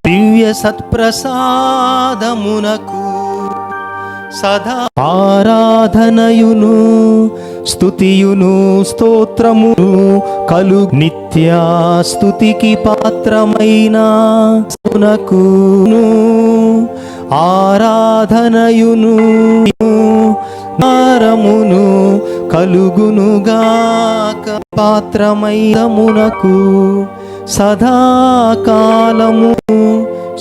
దివ్య సత్ప్రసాదమునకు సదా ఆరాధనయును స్తుతియును స్తోత్రమును కలు నిత్య స్తుతికి పాత్రమైన సునకును ఆరాధనయును నారమును కలుగునుగాక పాత్రమైనమునకు సదాకాలము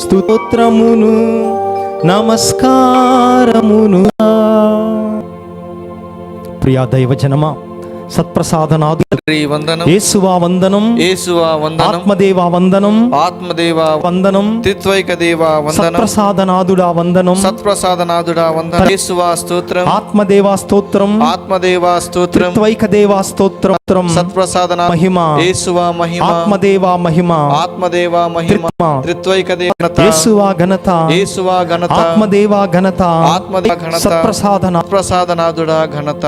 స్తోత్రమును నమస్కారమును. ప్రియా దైవజనమా, సత్ప్రసాదనాదు యేసువా వందనం, యేసువా వందనం, ఆత్మదేవా వందనం, ఆత్మదేవా వందనం, త్రిత్వైక దేవా వందనం, సత్ప్రసాదనాదుడా వందనం, సత్ప్రసాదనాదుడా వందనం, యేసువా స్తోత్రం, ఆత్మదేవా స్తోత్రం, ఆత్మదేవా స్తోత్రం, త్రిత్వైక దేవా స్తోత్రం, సత్ప్రసాదనా మహిమ, యేసువా మహిమ, ఆత్మదేవా మహిమ, ఆత్మదేవా మహిమ, త్రిత్వైక దేవా ఘనత, యేసువా ఘనత, యేసువా ఘనత, ఆత్మదేవా ఘనత, ఆత్మదేవా ఘనత, సత్ప్రసాదనాదుడా ఘనత.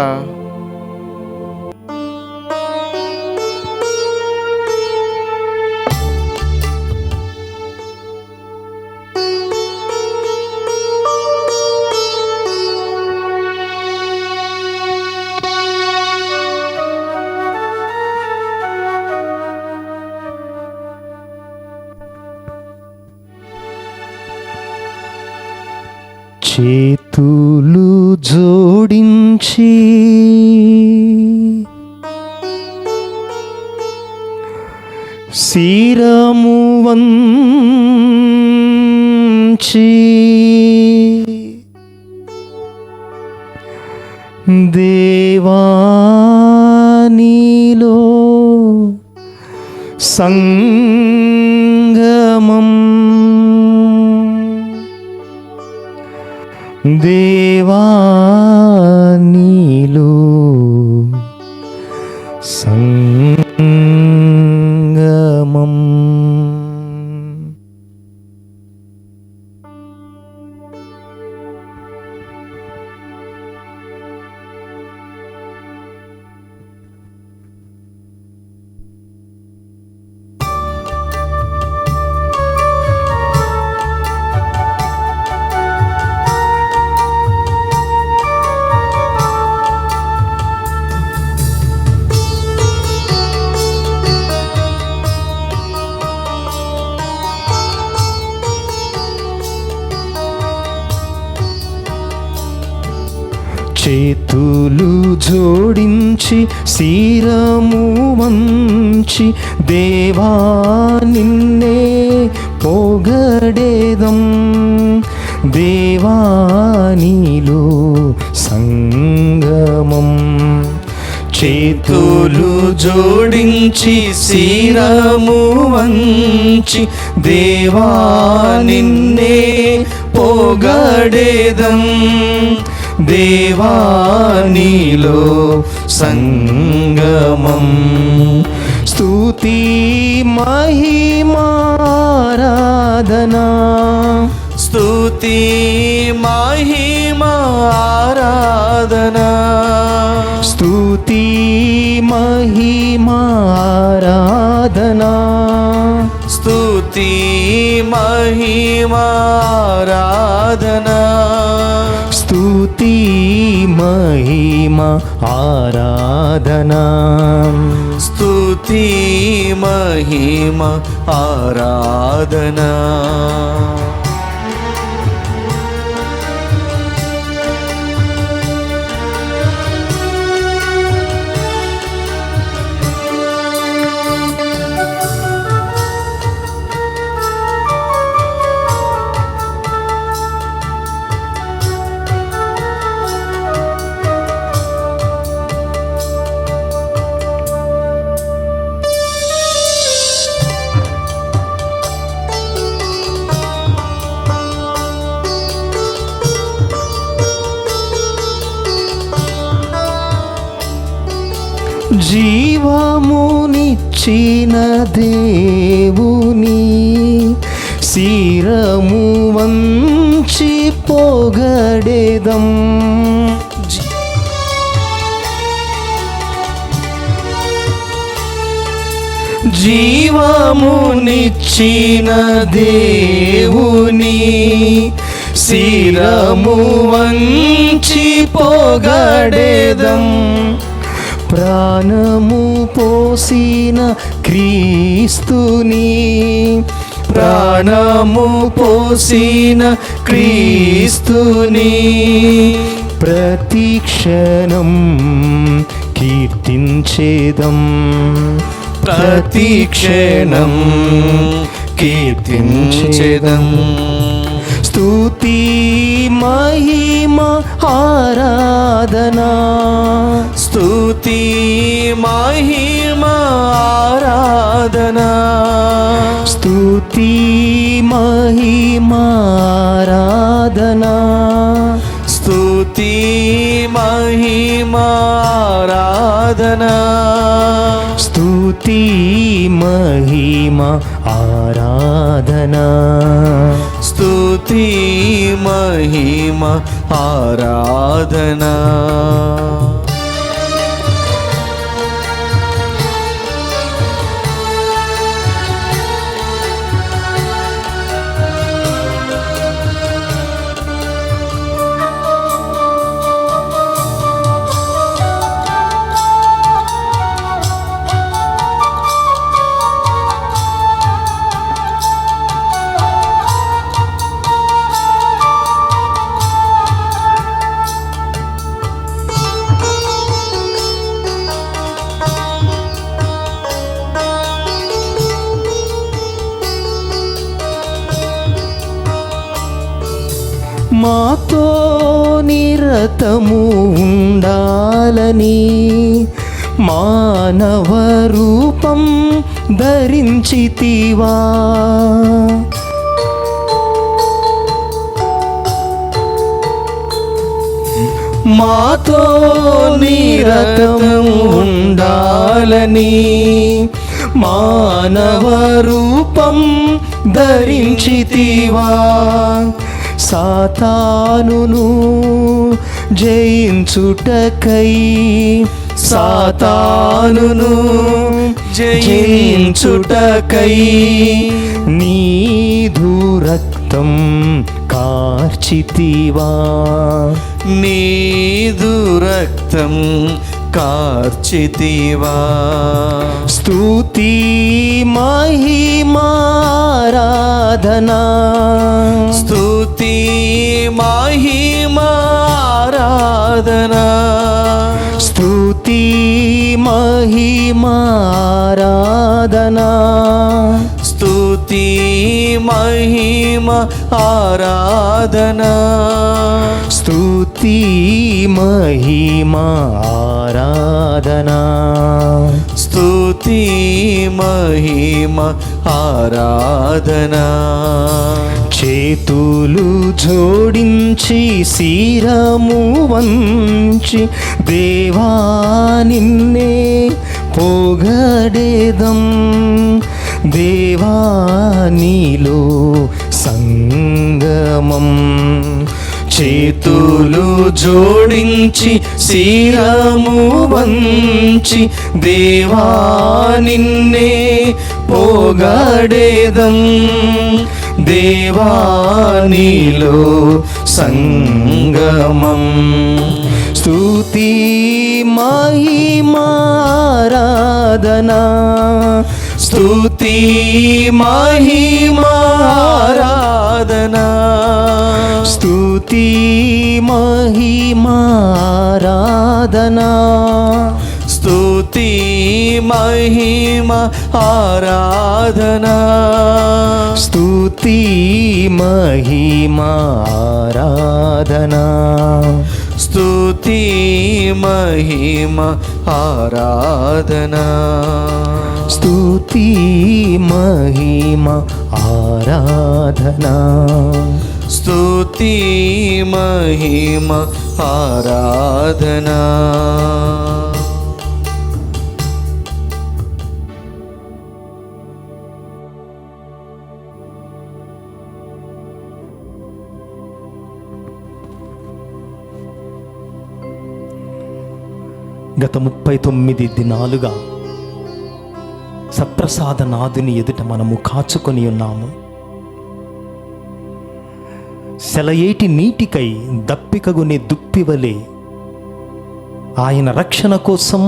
చేతులు జోడించి శిరము వంచి దేవా నీలో సంగమం, దేవా నీలో సంగమం. చేతులు జోడించి శిరము వంచి దేవా నిన్నే పొగడేదం, దేవా నీలో సంగమం. చేతులు జోడించి శిరము వంచి దేవా నిన్నే పొగడేదం, దేవా నీలో సంగమం. స్తుతి మహిమారాధనా, స్తుతి మహిమారాధనా, స్తుతి మహిమారాధనా, స్తుతి మహిమారాధనా, స్తుతి మహిమ ఆరాధనా, స్తుతి మహిమ ఆరాధనా. జీవమునిచ్చిన దేవుని శిరము వంచి పొగడేదం, జీవమునిచ్చిన దేవుని శిరము వంచి పొగడెదం. ప్రాణము పోసిన క్రీస్తుని, ప్రాణము పోసిన క్రీస్తుని ప్రతి క్షణం కీర్తించేదం, ప్రతి క్షణం కీర్తించేదం. స్తుతి మహిమ ఆరాధనా, స్తుతి మహిమ ఆరాధనా, స్తుతి మహిమ ఆరాధనా, స్తుతి మహిమ ఆరాధనా, స్తుతి మహిమ ఆరాధనా, స్తుతి మహిమ ఆరాధనా. మాతో నిరతము ఉండాలని మానవ రూపం ధరించితివా. మాతో నిరతం ఉండాలని మానవ రూపం ధరించితివా. సాతానును జయించుటకై, సాతానును జయించుటకై నీదు రక్తం కార్చితివా, నీదు రక్తం కార్చితివా. స్తుతి మహిమారాధనా, స్తుతి మహిమారాధనా, స్తుతి మహిమారాధనా, స్తుతి మహిమ ఆరాధనా, స్తుతి మహిమ ఆరాధనా, స్తుతి మహిమ ఆరాధనా. చేతులు జోడించి శిరము వంచి దేవా నిన్నే పొగడెదం. దేవా నీలో సంగమం. చేతులు జోడించి శిరము వంచి దేవా నిన్నే పొగడెదం. దేవా నీలో సంగమం. స్తుతి మహిమారాధనా, స్తుతి మహిమారాధనా, స్తుతి మహిమారాధనా, స్తుతి మహిమ ఆరాధనా, స్తుతి మహిమ ఆరాధనా, స్తుతి మహిమ ఆరాధనా, స్తుతి మహిమ ఆరాధనా, స్తుతి మహిమ ఆరాధనా. గత 39 దినాలుగా సత్ప్రసాదనాథుని ఎదుట మనము కాచుకొని ఉన్నాము. సెలయేటి నీటికై దప్పికగునే దుప్పివలే ఆయన రక్షణ కోసం,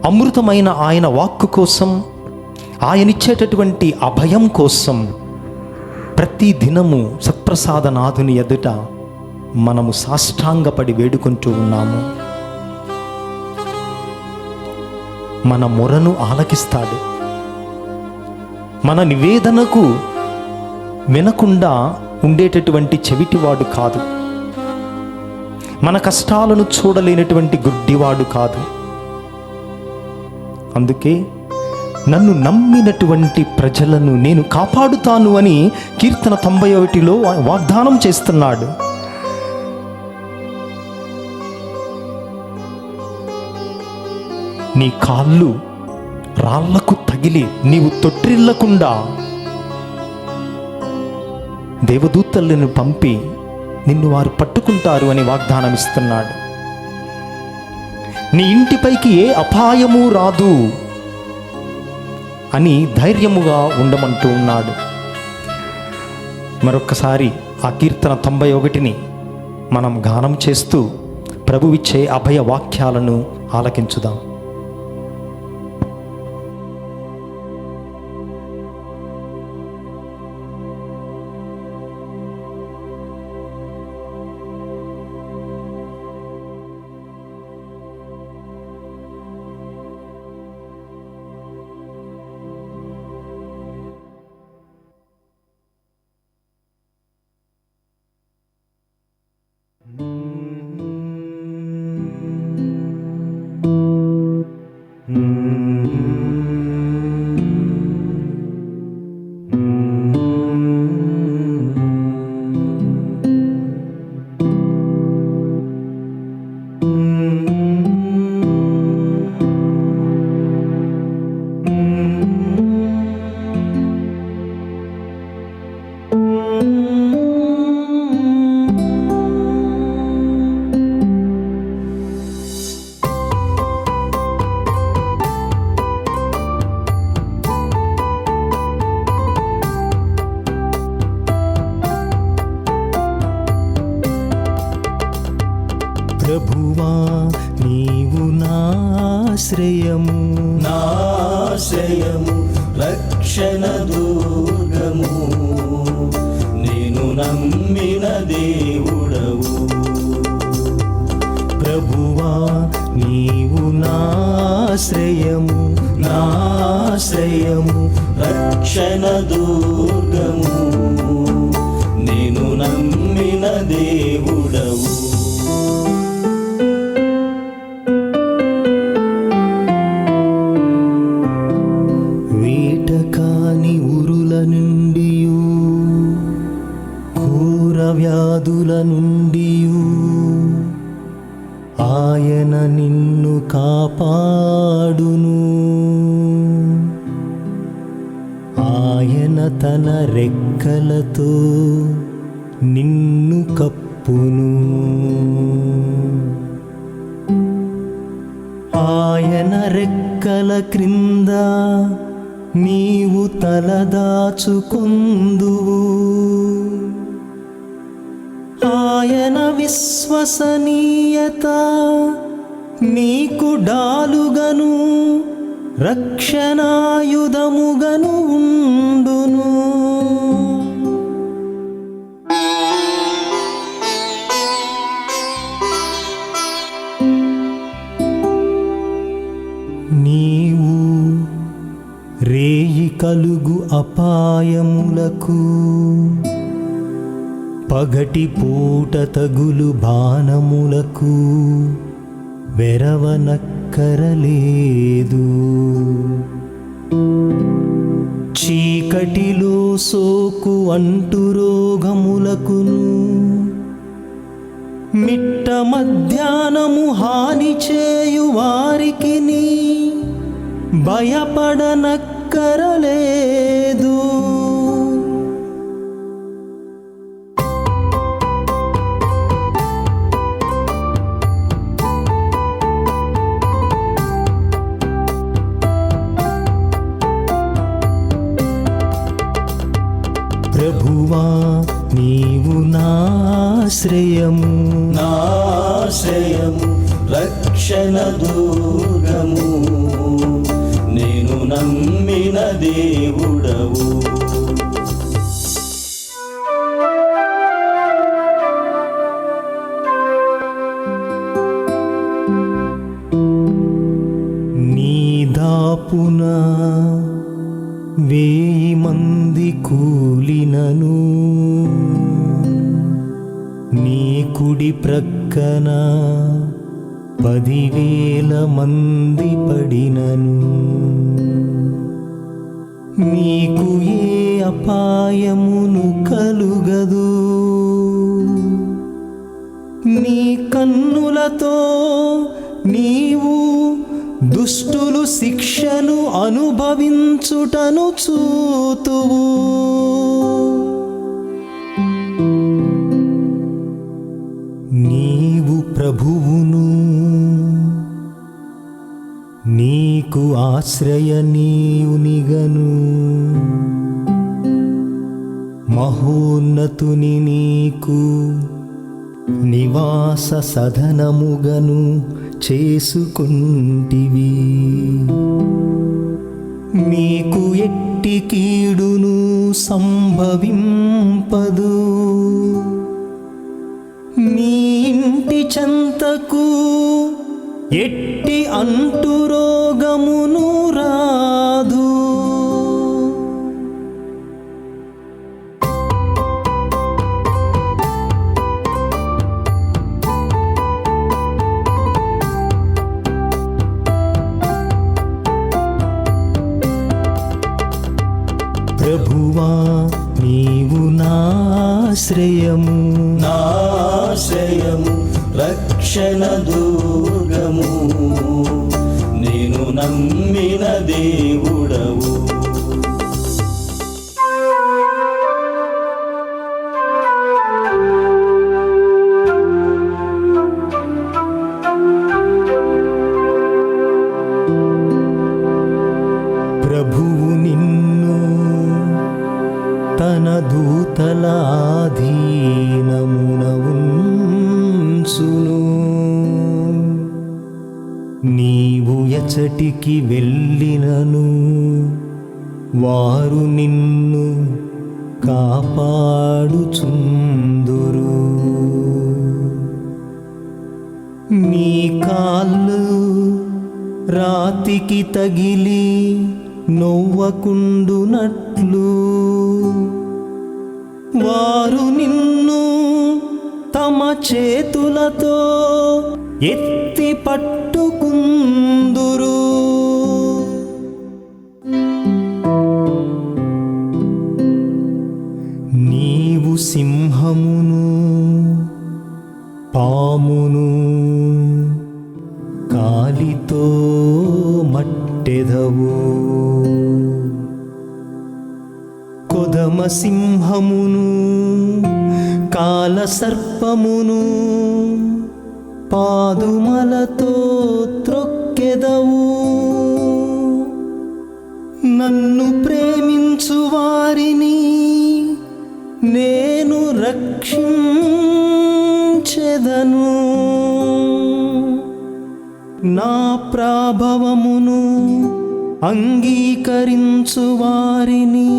అమృతమైన ఆయన వాక్కు కోసం, ఆయనిచ్చేటటువంటి అభయం కోసం ప్రతి దినము సత్ప్రసాదనాథుని ఎదుట మనము సాష్టాంగపడి వేడుకుంటూ ఉన్నాము. మన మొరను ఆలకిస్తాడు. మన నివేదనకు వినకుండా ఉండేటటువంటి చెవిటివాడు కాదు. మన కష్టాలను చూడలేనటువంటి గుడ్డివాడు కాదు. అందుకే నన్ను నమ్మినటువంటి ప్రజలను నేను కాపాడుతాను అని కీర్తన 91లో వాగ్దానం చేస్తున్నాడు. నీ కాళ్ళు రాళ్లకు తగిలి నీవు తొట్టిల్లకుండా దేవదూతలను పంపి నిన్ను వారు పట్టుకుంటారు అని వాగ్దానం ఇస్తున్నాడు. నీ ఇంటిపైకి ఏ అపాయము రాదు అని ధైర్యముగా ఉండమంటూ ఉన్నాడు. మరొక్కసారి ఆ కీర్తన 91ని మనం గానం చేస్తూ ప్రభువిచ్చే అభయ వాక్యాలను ఆలకించుదాం. ప్రభువా నీవు నాశ్రయము, నాశ్రయము రక్షణ దుర్గము, నేను నమ్మిన దేవుడవు. ప్రభువా నీవు నాశ్రయము, నాశ్రయము రక్షణ దుర్గము, నేను నమ్మిన దేవుడవు. వ్యాధుల నుండి ఆయన నిన్ను కాపాడును. ఆయన తన రెక్కలతో నిన్ను కప్పును. ఆయన రెక్కల క్రింద నీవు తలదాచుకొందువు. ఆయన విశ్వసనీయత నీకు డాలుగను, రక్షణాయుధముగను ఉండును. నీవు రేయి కలుగు అపాయములకు, పగటి పూట తగులు బాణములకు వెరవనక్కరలేదు. చీకటిలో సోకు అంటు రోగములకును, మిట్ట మధ్యాహ్నము హాని చేయు వారికి భయపడనక్కరలేదు. నాశ్రయము రక్షణ దుర్గము నేను నమ్మిన దేవుడవు. నీ దాపున 1000 మంది కూలినను నీ కుడి ప్రక్కన 10,000 మంది పడినను నీకు ఏ అపాయమును కలుగదు. నీ కన్నులతో నీవు దుష్టులు శిక్షను అనుభవించుటను చూతువు. నీవు ప్రభువును నీకు ఆశ్రయనీయునిగను మహోన్నతుని నీకు నివాస సదనముగను చేసుకుంటివి. నీకు ఎట్టి కీడును సంభవింపదు. నీ ఇంటి చెంతకు ఎట్టి అంటు రోగమును రాదు. ప్రభువా నీవు నాశ్రయము రక్షణ దుర్గము నేను నమ్మిన దేవుడవు. ప్రభువు నిన్ను తన దూతల ఆధీనమున ఉంచును. నీవు ఎచటికి వెళ్ళినను వారు నిన్ను కాపాడుచుందురు. నీ కాళ్ళు రాతికి తగిలి నొవ్వకుండునట్లు వారు నిన్ను తమ చేతులతో ఎత్తి పట్టుకుందురు. నీవు సింహమును పామును కాలితో మట్టెదవు. కొదమ సింహమును కాల సర్పమును పాదుమలతో త్రొక్కెదవు. నన్ను ప్రేమించు వారిని నేను రక్షించెదను. నా ప్రాభవమును అంగీకరించు వారిని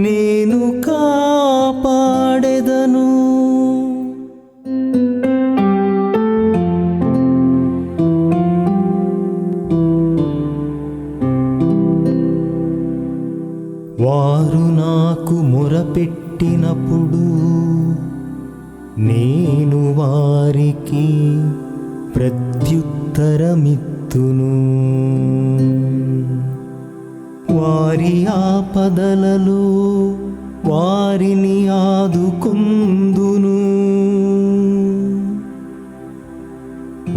నేను కాపాడెదను. వారు నాకు మొరపెట్టినప్పుడు నేను వారికి ప్రత్యుత్తరమిత్తును. వారి ఆపదలలో వారిని ఆదుకొందును.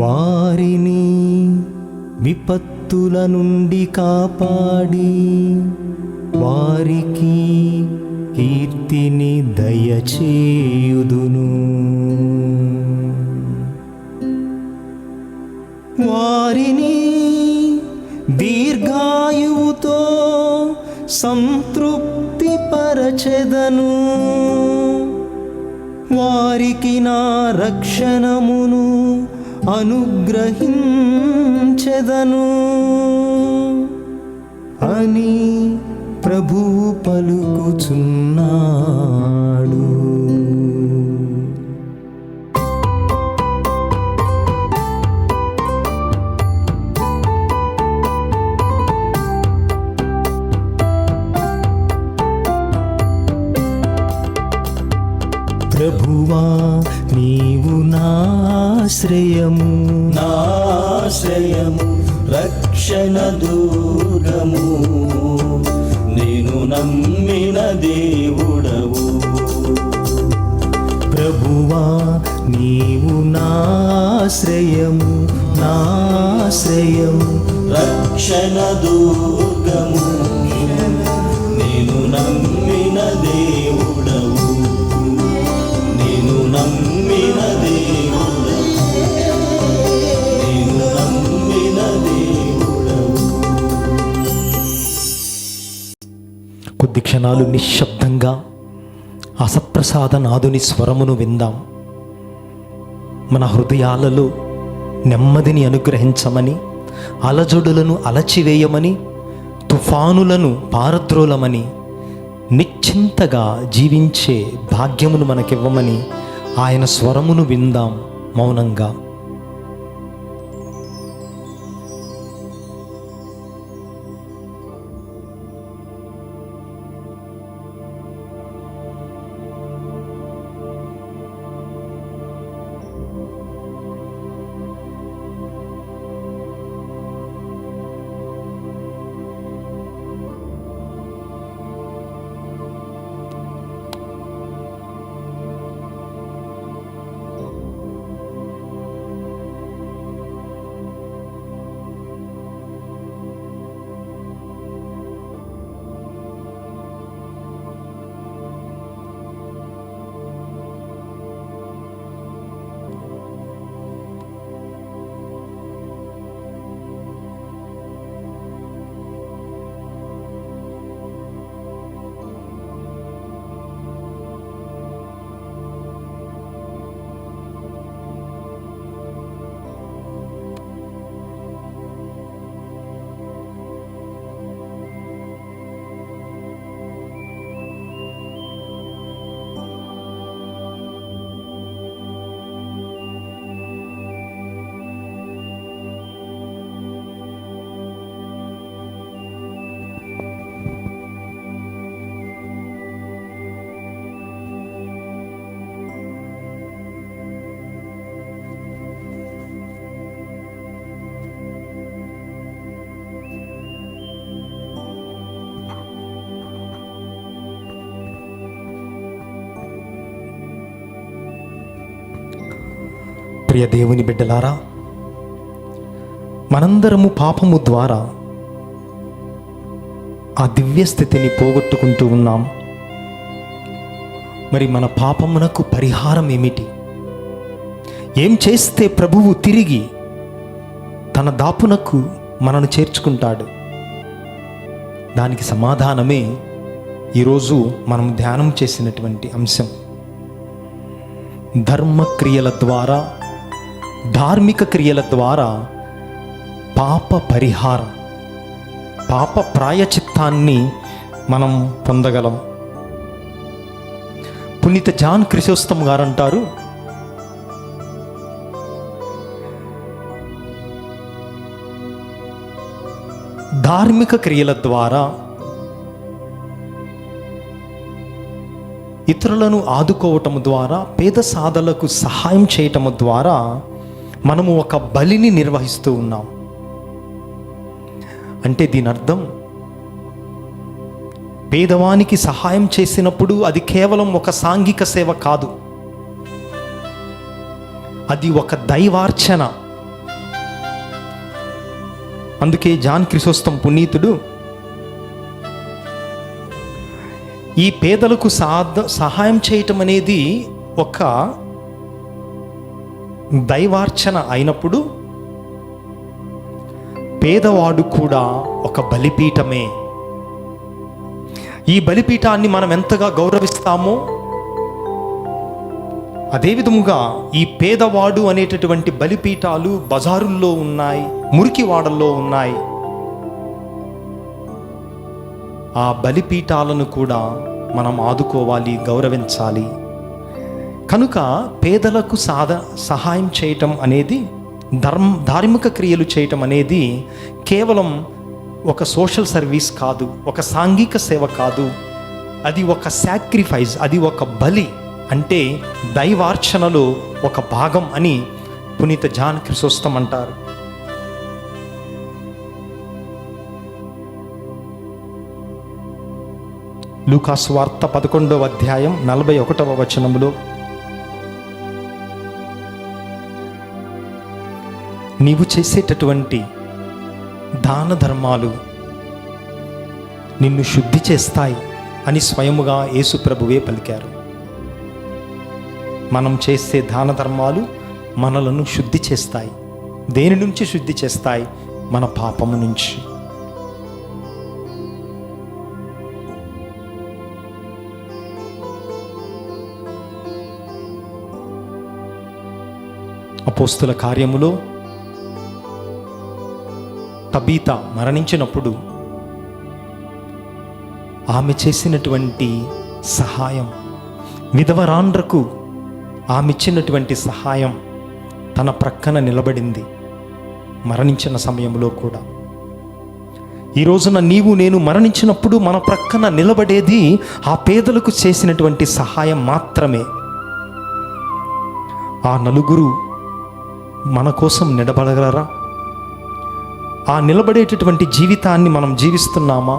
వారిని విపత్తుల నుండి కాపాడి వారికి కీర్తిని దయచేయుదును. వారిని దీర్ఘాయువుతో సంతృప్తి పరచెదను. వారికి నా రక్షణమును అనుగ్రహించెదను అని ప్రభువు పలుకుచున్నాడు. ప్రభువా నీవు నాశ్రయము, నాశ్రయము రక్షణ దుర్గము, నేను నమ్మిన దేవుడవు. ప్రభువా నీవు నాశ్రయము, నాశ్రయము రక్షణ దుర్గము, నేను నమ్మిన దేవుడవు, నేను నమ్మిన దేవుడవు, నేను నమ్మిన దేవుడవు. కొద్ది క్షణాలు నిశ్శబ్దంగా ఆ సత్ప్రసాద నాదుని స్వరమును విందాం. మన హృదయాలలో నెమ్మదిని అనుగ్రహించమని, అలజడులను అలచివేయమని, తుఫానులను పారద్రోలమని, నిశ్చింతగా జీవించే భాగ్యమును మనకివ్వమని ఆయన స్వరమును విందాం మౌనంగా. ప్రియ దేవుని బిడ్డలారా, మనందరము పాపము ద్వారా ఆ దివ్య స్థితిని పోగొట్టుకుంటూ ఉన్నాం. మరి మన పాపమునకు పరిహారం ఏమిటి? ఏం చేస్తే ప్రభువు తిరిగి తన దాపునకు మనను చేర్చుకుంటాడు? దానికి సమాధానమే ఈరోజు మనం ధ్యానం చేసినటువంటి అంశం. ధర్మక్రియల ద్వారా, ధార్మిక క్రియల ద్వారా పాప పరిహారం, పాప ప్రాయచిత్తాన్ని మనం పొందగలం. పునీత జాన్ క్రిసోస్తం గారు అంటారు, ధార్మిక క్రియల ద్వారా, ఇతరులను ఆదుకోవటం ద్వారా, పేద సాధలకు సహాయం చేయటం ద్వారా మనము ఒక బలిని నిర్వహిస్తూ ఉన్నాం. అంటే దీని అర్థం, పేదవానికి సహాయం చేసినప్పుడు అది కేవలం ఒక సాంఘిక సేవ కాదు, అది ఒక దైవార్చన. అందుకే జాన్ క్రిసోస్తం పునీతుడు ఈ పేదలకు సహాయం చేయటం అనేది ఒక దైవార్చన అయినప్పుడు, పేదవాడు కూడా ఒక బలిపీఠమే. ఈ బలిపీఠాన్ని మనం ఎంతగా గౌరవిస్తామో అదే విధముగా ఈ పేదవాడు అనేటటువంటి బలిపీఠాలు బజారుల్లో ఉన్నాయి, మురికివాడల్లో ఉన్నాయి. ఆ బలిపీఠాలను కూడా మనం ఆదుకోవాలి, గౌరవించాలి. కనుక పేదలకు సహాయం చేయటం అనేది, ధార్మిక క్రియలు చేయటం అనేది కేవలం ఒక సోషల్ సర్వీస్ కాదు, ఒక సాంఘిక సేవ కాదు, అది ఒక సాక్రిఫైస్, అది ఒక బలి, అంటే దైవార్చనలో ఒక భాగం అని పునీత జాన్ క్రిసోస్తం అంటారు. లూకాసు వార్త 11వ అధ్యాయం 41వ వచనములో, నీవు చేసేటటువంటి దాన ధర్మాలు నిన్ను శుద్ధి చేస్తాయి అని స్వయముగా యేసు ప్రభువే పలికారు. మనం చేసే దాన ధర్మాలు మనలను శుద్ధి చేస్తాయి. దేని నుంచి శుద్ధి చేస్తాయి? మన పాపము నుంచి. అపోస్తుల కార్యములో తబీత మరణించినప్పుడు ఆమె చేసినటువంటి సహాయం, విధవరాండ్రకు ఆమె ఇచ్చినటువంటి సహాయం తన ప్రక్కన నిలబడింది మరణించిన సమయంలో కూడా. ఈ రోజున నీవు నేను మరణించినప్పుడు మన ప్రక్కన నిలబడేది ఆ పేదలకు చేసినటువంటి సహాయం మాత్రమే. ఆ నలుగురు మన కోసం నిలబడగలరా? ఆ నిలబడేటటువంటి జీవితాన్ని మనం జీవిస్తున్నామా?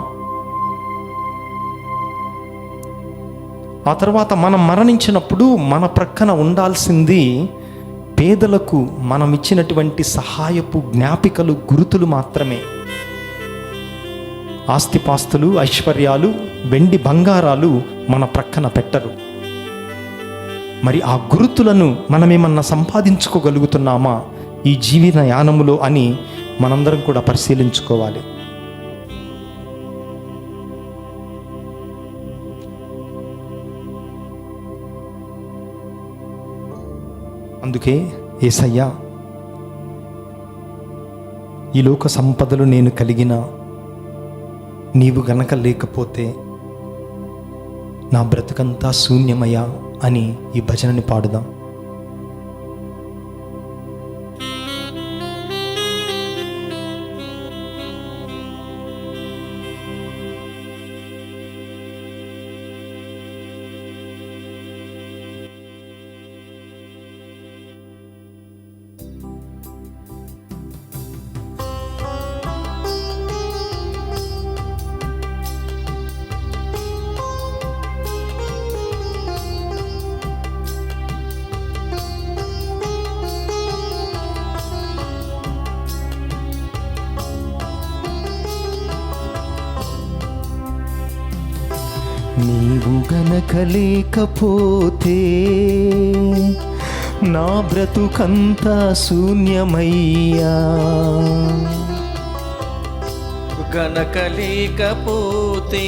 ఆ తర్వాత మనం మరణించినప్పుడు మన ప్రక్కన ఉండాల్సింది పేదలకు మనం ఇచ్చినటువంటి సహాయపు జ్ఞాపికలు, గురుతులు మాత్రమే. ఆస్తిపాస్తులు, ఐశ్వర్యాలు, వెండి బంగారాలు మన ప్రక్కన పెట్టరు. మరి ఆ గురుతులను మనమేమన్నా సంపాదించుకోగలుగుతున్నామా ఈ జీవన యానములో అని మనందరం కూడా పరిశీలించుకోవాలి. అందుకే యేసయ్యా, ఈ లోక సంపదలు నేను కలిగిన నీవు గనక లేకపోతే నా బ్రతుకంతా శూన్యమయ్యా అని ఈ భజనని పాడుదాం. నీవు గనక లేకపోతే నా బ్రతుకంతా శూన్యమయ్యా. గనక లేకపోతే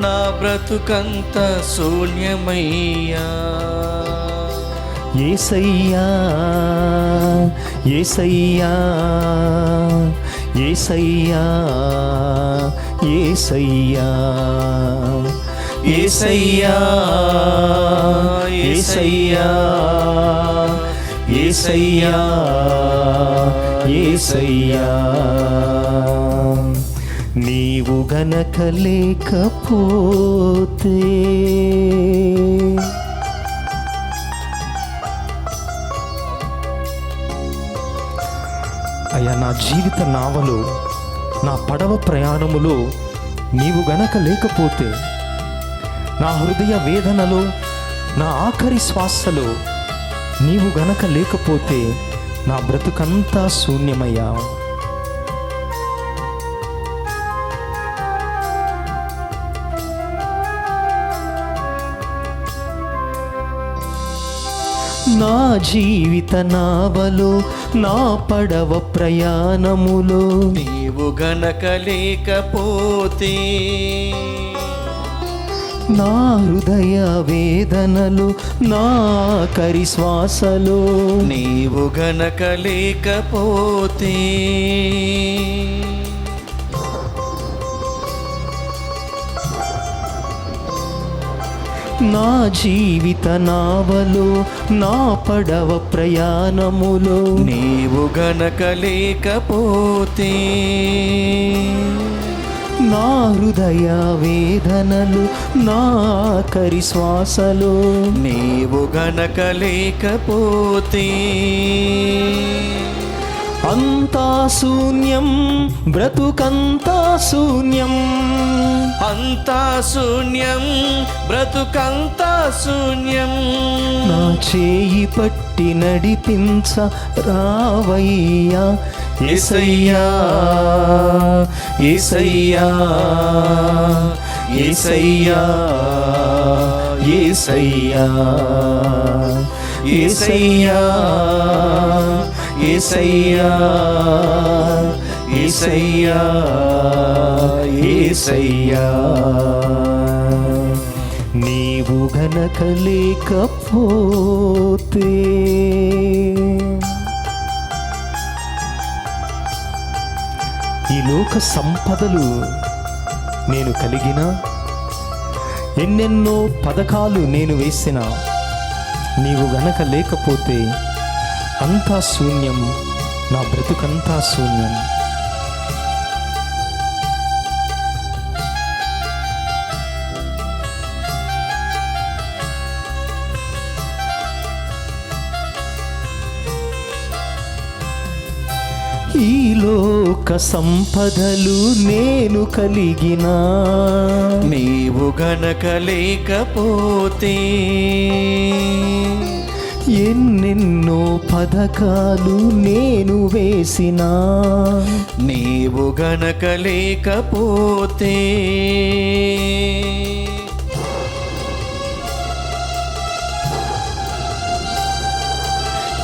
నా బ్రతుకంతా శూన్యమయ్యా. యేసయ్యా, యేసయ్యా, యేసయ్యా, యేసయ్యా, యేసయ్యా, యేసయ్యా, యేసయ్యా, యేసయ్యా, నీవు గనక లేకపోతే. అయ్యా, నా జీవిత నావలో, నా పడవ ప్రయాణములో నీవు గనక లేకపోతే, నా హృదయ వేదనలో, నా ఆఖరి శ్వాసలో నీవు గనక లేకపోతే నా బ్రతుకంతా శూన్యమయ్యా. నా జీవిత నావలో, నా పడవ ప్రయాణములో నీవు గనక లేకపోతే నా హృదయ వేదనలు నా కరి శ్వాసలో నీవు గనక లేకపోతే నా జీవిత నావలో నా పడవ ప్రయాణములో నీవు గనక లేకపోతే నా హృదయ వేదనలు నా కరి శ్వాసలో నీవు గనక లేకపోతే అంతా శూన్యం, బ్రతుకంతా శూన్యం, అంతా శూన్యం, బ్రతుకంతా శూన్యం. నా చేయి పట్టి నడిపించ రావయ్యా యేసయ్యా, యేసయ్యా, యేసయ్యా, యేసయ్యా, యేసయ్యా, యేసయ్యా, యేసయ్యా, యేసయ్యా. నీవు గనక లేకపోతే ఈ లోక సంపదలు నేను కలిగిన, ఎన్నెన్నో పథకాలు నేను వేసిన, నీవు గనక లేకపోతే అంతా శూన్యం, నా బ్రతుకంతా శూన్యం. ఈ లోక సంపదలు నేను కలిగిన, నీవు గనక లేకపోతే ఎన్నెన్నో పథకాలు నేను వేసిన, నీవు గనక లేకపోతే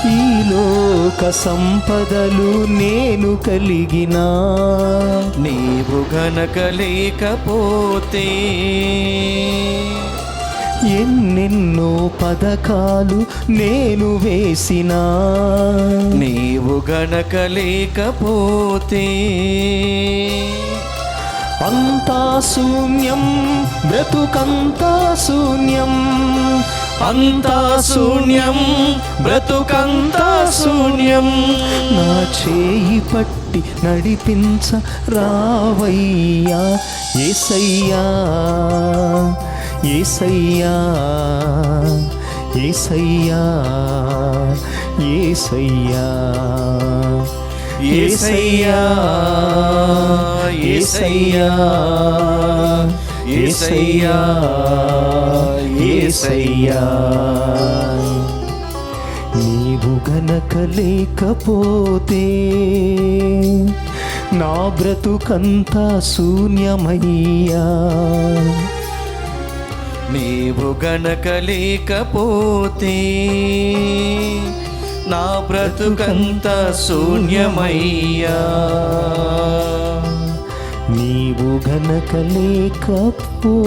ఈ లోక సంపదలు నేను కలిగిన, నీవు గనక లేకపోతే ఎన్నెన్నో పథకాలు నేను వేసిన, నీవు గనక లేకపోతే అంతా శూన్యం, బ్రతుకంతా శూన్యం, అంతా శూన్యం, బ్రతుకంతా శూన్యం. నా చేయి పట్టి నడిపించ రావయ్యా యేసయ్యా, యేసయ్యా, యేసయ్యా, యేసయ్యా, యేసయ్యా, యేసయ్యా, యేసయ్యా, యేసయ్యా. నీవు గనక లేకపోతే నా బ్రతుకంతా శూన్యమయ్యా, నీవు గనక లేకపోతే నా బ్రతుకంతా శూన్యమయ్యా. నీవు గనక లేకపోతే.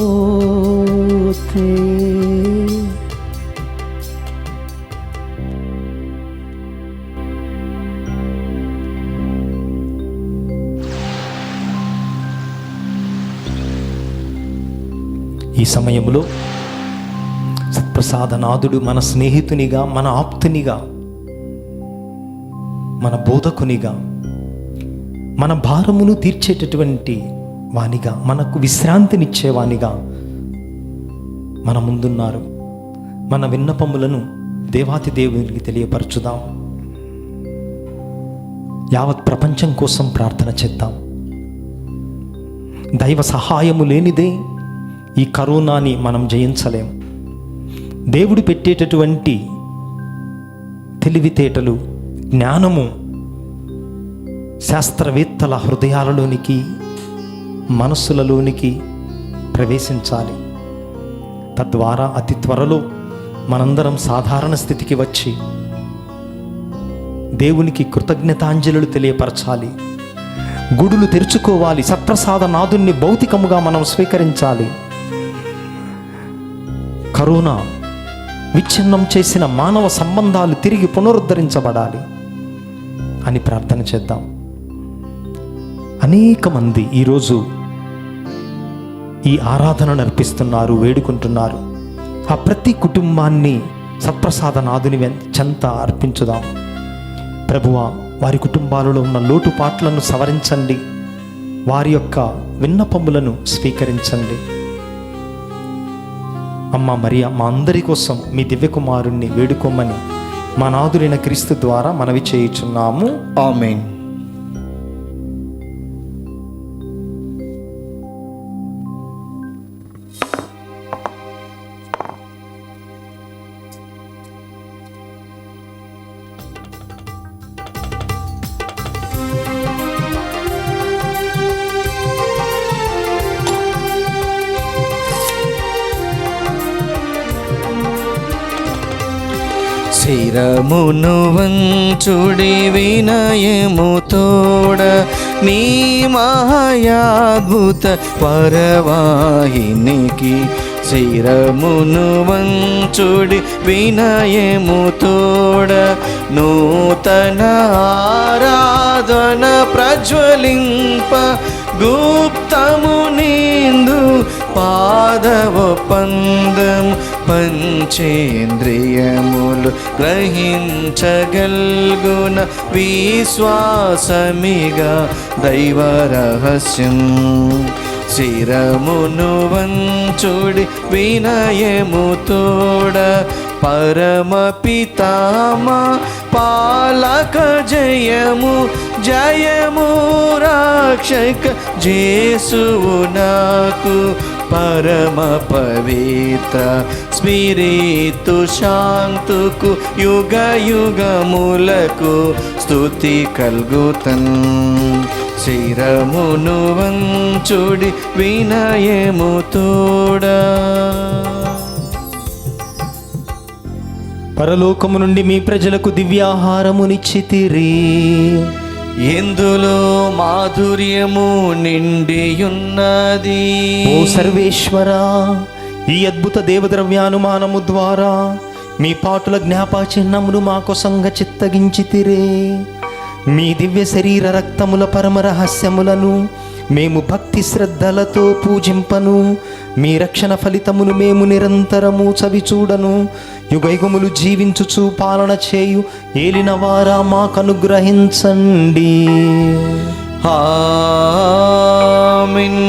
ఈ సమయంలో సత్ప్రసాదనాథుడు మన స్నేహితునిగా, మన ఆప్తునిగా, మన బోధకునిగా, మన భారమును తీర్చేటటువంటి వానిగా, మనకు విశ్రాంతినిచ్చేవానిగా మన ముందున్నారు. మన విన్నపములను దేవాతి దేవునికి తెలియపరచుదాం. యావత్ ప్రపంచం కోసం ప్రార్థన చేద్దాం. దైవ సహాయము లేనిదే ఈ కరోనాని మనం జయించలేం. దేవుడు పెట్టేటటువంటి తెలివితేటలు, జ్ఞానము శాస్త్రవేత్తల హృదయాలలోనికి, మనస్సులలోనికి ప్రవేశించాలి. తద్వారా అతి త్వరలో మనందరం సాధారణ స్థితికి వచ్చి దేవునికి కృతజ్ఞతాంజలులు తెలియపరచాలి. గుడులు తెరుచుకోవాలి. సత్ప్రసాద నాథుణ్ణి భౌతికముగా మనం స్వీకరించాలి. కరోనా విచ్ఛిన్నం చేసిన మానవ సంబంధాలు తిరిగి పునరుద్ధరించబడాలి అని ప్రార్థన చేద్దాం. అనేక మంది ఈరోజు ఈ ఆరాధనను అర్పిస్తున్నారు, వేడుకుంటున్నారు. ఆ ప్రతి కుటుంబాన్ని సత్ప్రసాదనాథుని చెంత అర్పించుదాం. ప్రభువా, వారి కుటుంబాలలో ఉన్న లోటుపాట్లను సవరించండి, వారి యొక్క విన్నపములను స్వీకరించండి. అమ్మ మరియా, మా అందరి కోసం మీ దివ్యకుమారుణ్ణి వేడుకోమని మా నాథుడైన క్రీస్తు ద్వారా మనవి చేయుచున్నాము. ఆమేన్. శిరమును వంచుడి వినయము తోడ నీ మహాయాద్భుత వరవాహినికి. శిరమును వంచుడి వినయము తోడ నూతన ఆరాధన ప్రజ్వలింప గుప్తము నిందు పాదవొప్పందం పంచేంద్రియములు గ్రహించగల్గున విశ్వాసమిగా దైవ రహస్యం. శిరమును వంచుడి వినయము తోడ పరమ పితామా పాలక జయము జయము రక్షక జేసువు నాకు పరమ పవిత్ర స్పిరితు శాంతుకు యుగ యుగములకు స్తుతి కల్గుతన్. శిరమును వంచుడి వినయము తోడ. పరలోకము నుండి మీ ప్రజలకు దివ్యాహారమునిచ్చితిరి, ఎందులో మాధుర్యము నిండియున్నది. ఓ సర్వేశ్వరా, ఈ అద్భుత దేవద్రవ్యానుమానము ద్వారా మీ పాటుల జ్ఞాపచిహ్నమును మాకు సంగ చిత్తగించితిరే. మీ దివ్య శరీర రక్తముల పరమ రహస్యములను మేము భక్తి శ్రద్ధలతో పూజింపను. మీ రక్షణ ఫలితమును మేము నిరంతరము చవిచూడను. యుగయుగములు జీవించుచు పాలన చేయు ఏలిన వారా మాకు అనుగ్రహించండి. ఆమేన్.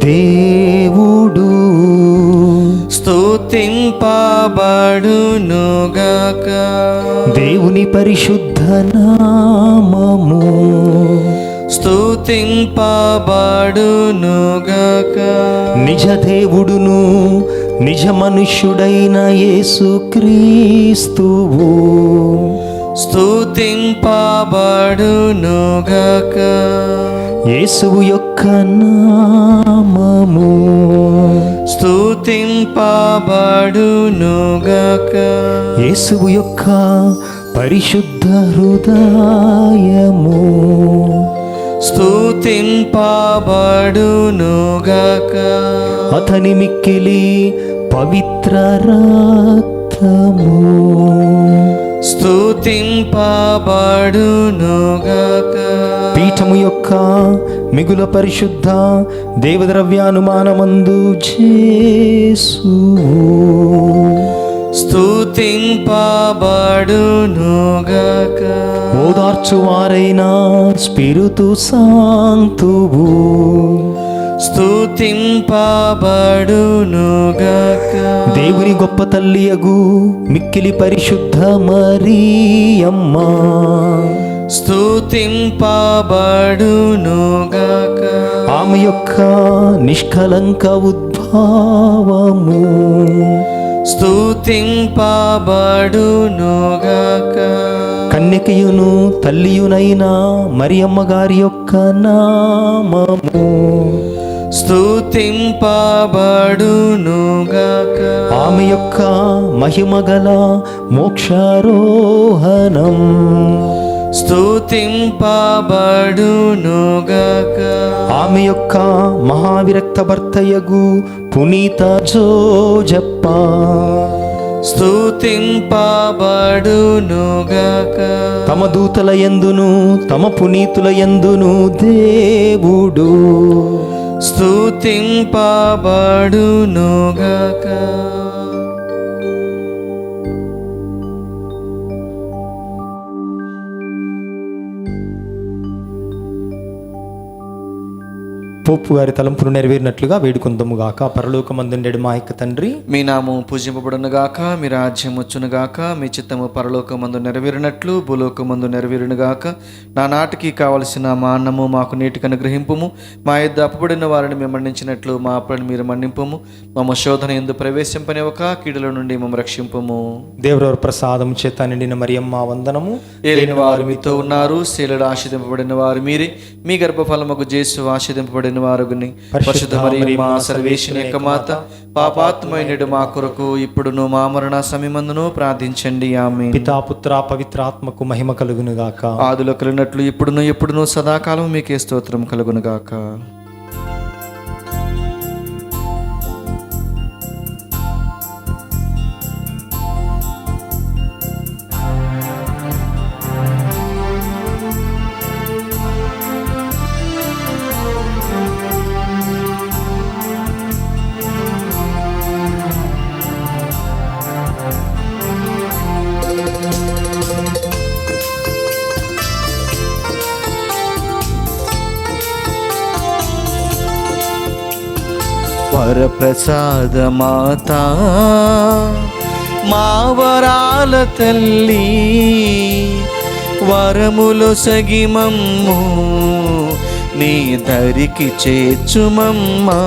దేవుడు స్తుతింపబడునుగాక. దేవుని పరిశుద్ధ నామము స్తుతింపబడునుగాక. నిజ దేవుడును నిజ మనుష్యుడైన యేసుక్రీస్తువు స్తుతింపబడునుగాక. యేసువు యొక్క నామము స్తుతింపబడునుగాక. యేసువు యొక్క పరిశుద్ధ హృదయము స్తుతింపబడునుగాక. అతని మిక్కిలి పవిత్ర రక్తము స్తుతింపబడునుగాక. పీఠము యొక్క మిగుల పరిశుద్ధ దేవద్రవ్యానుమానమందు జేసు స్తుతింపబడునుగాక. ఓదార్చువారైన స్పిరితు సాంతువు స్తుతింపబడునుగాక. దేవుని గొప్ప తల్లియగు మిక్కిలి పరిశుద్ధ మరియమ్మ స్తుతింపబడునుగాక. ఆమె యొక్క నిష్కలంక ఉద్భావము స్తుతింపబడునుగాక. కన్యకయును తల్లియునైన మరియమ్మ గారి యొక్క నామము స్తుతింపబడునుగాక. ఆమె యొక్క మహిమగల మోక్షారోహణం స్తుతింపబడునుగాక. ఆమె యొక్క మహావిరక్త భర్తయగు పునీత జోజప్ప స్తుతింపబడునుగాక. తమ దూతల యందును తమ పునీతుల యందును దేవుడు స్తుతింపబడునుగాక. పోపు గారి తలంపులు నెరవేరినట్లుగా వేడుకుందముగాక. పరలోకమందుండెడు మా యొక్క తండ్రి, మీ నామం పూజింపబడునుగాక, మీ రాజ్యం వచ్చునుగాక, మీ చిత్తము పరలోకమందు నెరవేరినట్లు భూలోకమందు నెరవేరునుగాక. నా నాటికి కావలసిన మా అన్నము మాకు నీటికి అనుగ్రహింపుము, మా యొద్ద అప్పుబడిన వారిని మేము మన్నించినట్లు మా అప్పులను మీరు మన్నింపుము, మమ్మ శోధన యందు ప్రవేశింపనివ్వక కీడుల నుండి మమ్మ రక్షింపుము. దేవరవర ప్రసాదం చేత నిండిన మరియమ్మ వందనము. ఏలిన వారు మీతో ఉన్నారు, స్త్రీలలో ఆశీర్వదింపబడిన వారు మీరే, మీ గర్భఫలముకు జేసు ఆశీర్వదింపబడిన వారుగుని. పరిశుద్ధ మరియమ్మ మా సర్వేశ్వరుని యొక్క మాత, పాపాత్మైనడు మా కొరకు ఇప్పుడును మా మరణ సమయమందును ప్రార్థించండి. ఆమేన్. పితా పుత్ర పవిత్రాత్మకు మహిమ కలుగునుగాక. ఆదిలో కలిగినట్లు ఇప్పుడును సదాకాలం మీకే స్తోత్రం కలుగునుగాక. వరప్రసాద మాత, మా వరాల తల్లి, వరములు సగిమమ్ము నీ దరికి చేర్చుమమ్మా.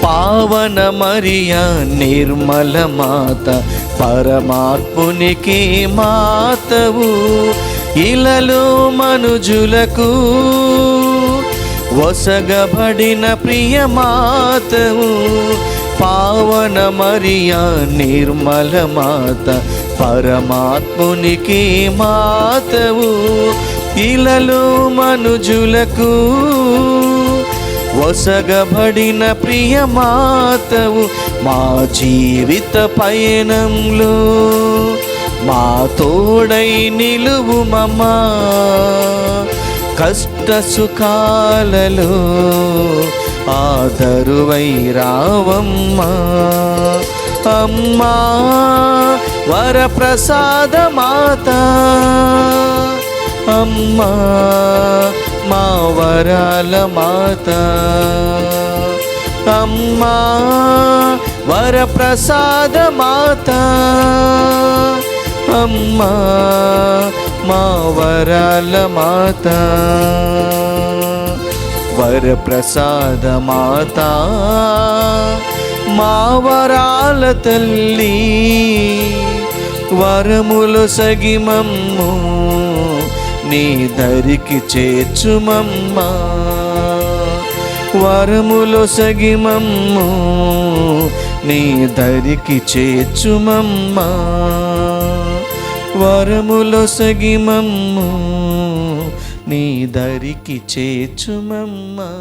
పావన మరియా నిర్మల మాత, పరమాత్మునికి మాతవు, ఇలలో మనుజులకు వసగబడిన ప్రియ మాతవు. పావన మరియా నిర్మల మాత, పరమాత్మునికి మాతవు, ఇలలో మనుజులకు వసగబడిన ప్రియ మాతవు. మా జీవిత పయనంలో మా తోడై నిలువుమమ్మా, కష్ట సుఖాలలో ఆదరువై రావమ్మా. అమ్మా వరప్రసాద మాత, అమ్మా మా వరాల మాత, అమ్మా వరప్రసాద మాత, అమ్మా మా వరాల మాత. వరప్రసాద మాత, మా వరాల తల్లి, వరములు సగిమమ్ము నీ దరికి చేర్చుమమ్మా. వరములో సగిమమ్ము నీ దరికి చేర్చుమమ్మా. వరములో సగిమమ్ము నీ దరికి చేర్చుమమ్మా.